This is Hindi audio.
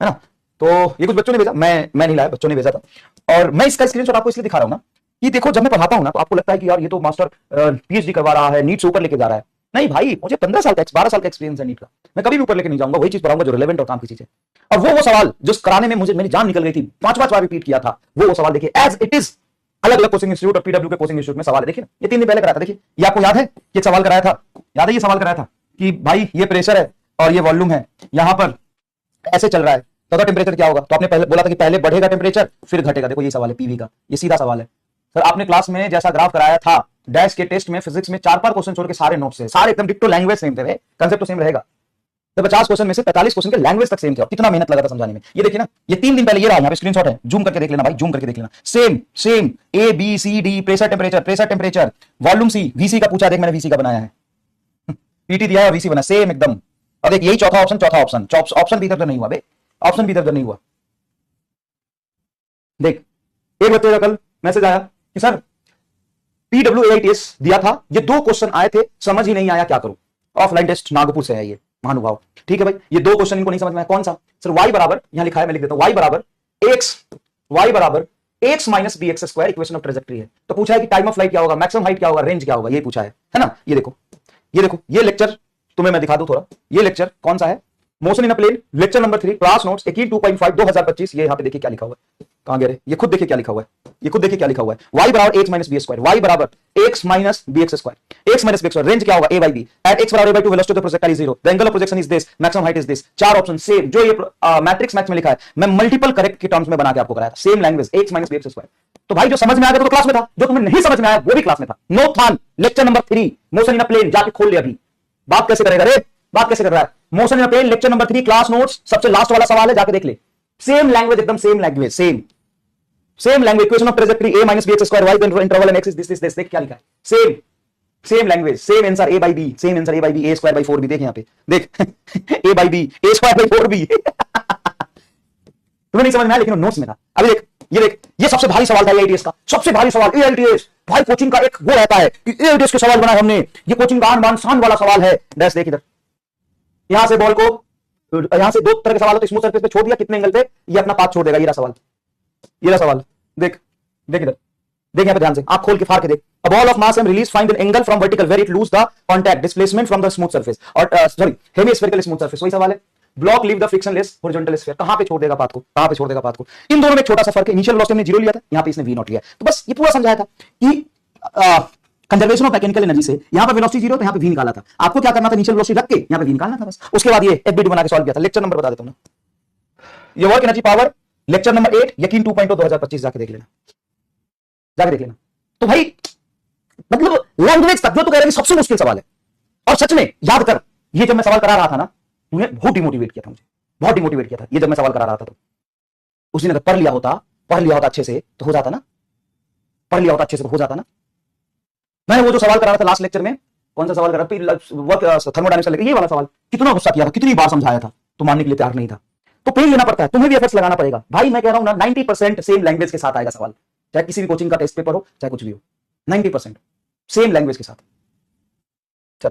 है ना। तो ये कुछ बच्चों ने भेजा, मैं नहीं लाया, बच्चों ने भेजा था। और मैं इसका स्क्रीनशॉट आपको इसलिए दिखा रहा हूं ना कि देखो, जब मैं पढ़ाता हूं ना तो आपको लगता है कि यार ये तो मास्टर पीएचडी करवा रहा है, नीट से ऊपर लेके जा रहा है। नहीं भाई, मुझे 15 साल का 12 साल का एक्सपीरियंस है नीट का। मैं कभी भी ऊपर लेके नहीं जाऊंगा, वही चीज पढ़ाऊंगा जो रिलेवेंट और काम की चीज है। और वो सवाल जो कराने में मुझे मेरी जान निकल गई थी, 5 बार रिपीट किया था, वो सवाल देखिए एज इट इज। अलग अलग कोचिंग इंस्टीट्यूट और पीडब्ल्यू के कोचिंग इंस्टीट्यूट में सवाल है, देखिए ये 3 दिन पहले कराया था। देखिए ये आपको याद है, ये सवाल कराया था, याद है ये सवाल कराया था कि भाई ये प्रेशर है और ये वॉल्यूम है, यहां पर ऐसे चल रहा है, तो टेम्परेचर क्या होगा। तो आपने पहले बोला था कि पहले बढ़ेगा टेम्परेचर फिर घटेगा। देखो ये सवाल है पीवी का, ये सीधा सवाल है सर। आपने क्लास में जैसा ग्राफ कराया था डैश के टेस्ट में फिजिक्स में 4 क्वेश्चन छोड़ के सारे नोट्स है, सारे एकदम डिक्टो, लैंग्वेज सेम थे, कंसेप्ट तो सेम रहेगा। तो 50 क्वेश्चन में से 45 क्वेश्चन के लैंग्वेज तक सेम थे। और कितना मेहनत लगा था समझाने में। ये देखिए ना, ये 3 दिन पहले ये रहा, यहाँ पे स्क्रीनशॉट है, जूम करके देख लेना भाई, जूम करके देख लेना। Same same A B C D, pressure temperature volume C, VC का पूछा, देख मैंने वीसी का बनाया है, पीटी दिया है वीसी बना, सेम एकदम। और देख यही चौथा ऑप्शन भी इधर नहीं हुआ बे, ऑप्शन भी इधर नहीं हुआ। देख एक बच्चे का कल मैसेज आया कि सर PWAITS दिया था, ये 2 क्वेश्चन आए थे, समझ ही नहीं आया, क्या करूं। ऑफलाइन टेस्ट नागपुर से है ये महानुभाव। ठीक है भाई, ये 2 क्वेश्चन इनको नहीं समझ में आया। कौन सा सर? y बराबर, यहां लिखा है, मैं लिख देता हूं, y बराबर x minus bx square equation of trajectory है। तो पूछा है कि टाइम ऑफ फ्लाइट क्या होगा, मैक्सिमम हाइट क्या होगा, रेंज क्या होगा, ये पूछा है ना। ये देखो ये लेक्चर तुम्हें मैं दिखा दूं थोड़ा। ये लेक्चर कौन सा है? Motion in a plane, lecture number 3, class notes 21 2025। ये यहां पे देखिए क्या लिखा हुआ है, कहां गए रे, ये खुद देखिए क्या लिखा हुआ है, ये खुद देखिए क्या लिखा हुआ है। y बराबर x minus B square, y बराबर x minus bx square, x minus bx square, range क्या होगा a by b, at x बराबर a by 2 velocity of the projectile is 0, the angle of projection is this, maximum height is this. 4 option same, जो ये मैट्रिक्स मैथ्स में लिखा है, मैं मल्टीपल करेक्ट के टर्म्स में बना के आपको कराया था, same language, x minus bx square. तो भाई जो समझ में आ गया तो क्लास में था, जो तुम्हें नहीं समझ में आया वो भी क्लास में था। नो थान lecture number 3 motion in a plane, जाके खोल ले अभी। बात कैसे करेगा रे, बात कैसे कर रहा है? Motion in a plane lecture number 3 class notes, सबसे लास्ट वाला सवाल है, जाके देख ले। सेम लैंग्वेज, एकदम same language, same language, equation of trajectory a minus bx square, y the interval and x is this. देख क्या लिखा है, same language, same answer a by b, same answer a by b, a square by 4b। देख यहां पे देख a by b, a square by 4b। तुम्हें नहीं समझ में आया, लेकिन नोट्स में था। अभी देख ये सबसे भारी सवाल था एआईटीएस का, सबसे भारी सवाल एआईटीएस। भाई कोचिंग का एक वो रहता है कि एआईटीएस के सवाल बनाए हमने, ये कोचिंग का आन बान शान वाला सवाल है। डैश देख इधर, यहां से बॉल को, यहां से 2 तरह के सवाल तो स्मूथ सरफेस पे छोड़ दिया, कितने एंगल पे, ये अपना पाथ छोड़ देगा। ये रहा सवाल, ये रहा सवाल। देख इधर, देख यहां पे ध्यान से, आंख खोल के फाड़ के देख। A ball of mass m release, find an angle from vertical where it lose the contact displacement from the smooth surface, और सॉरी हेमिस्फेरिकल स्मूथ सरफेस। वही सवाल है। Block leave the frictionless horizontal sphere, कहां पे छोड़ देगा पाथ को, कहां पे छोड़ देगा पाथ को। इन दोनों में छोटा सा फर्क है, इनिशियल वेलोसिटी हमने 0 लिया था, यहां पे इसने v नॉट लिया। तो बस ये पूरा समझाया था कि कंजर्वेशन ऑफ मैकेनिकल एनर्जी से यहां पर वेलोसिटी 0 तो यहां पे v निकाला था। आपको क्या करना था, इनिशियल वेलोसिटी रख के यहां पे v निकालना था बस। उसके बाद ये एफबीडी बना के सॉल्व किया था। लेक्चर नंबर बता देता हूं ना, ये work energy power lecture number 8 यकीन 2.0 2025, जाके देख लेना, जाके देख लेना। तो भाई मतलब लैंग्वेज तक जो तो कह रहे हैं सबसे मुश्किल सवाल है। और सच में याद कर, ये जब मैं सवाल करा रहा था ना, तूने बहुत डिमोटिवेट किया था मुझे, बहुत डिमोटिवेट किया था ये जब मैं सवाल करा रहा था। तो उस दिन अगर पढ़ लिया होता अच्छे से तो हो जाता ना, पढ़ लिया होता अच्छे से तो हो जाता ना। मैंने वो जो सवाल करा रहा था लास्ट लेक्चर में, कौन सा सवाल करा, थर्मोडायनेमिक्स लेकर, ये वाला सवाल कितना गुस्सा किया था, कितनी बार समझाया था, तो मानने के लिए तैयार नहीं था। तो पेन लेना पड़ता है, तुम्हें भी एफर्ट्स लगाना पड़ेगा भाई। मैं कह रहा हूं ना 90% सेम लैंग्वेज के साथ आएगा सवाल, चाहे किसी भी कोचिंग का टेस्ट पेपर हो, चाहे कुछ भी हो, 90% सेम लैंग्वेज के साथ। चल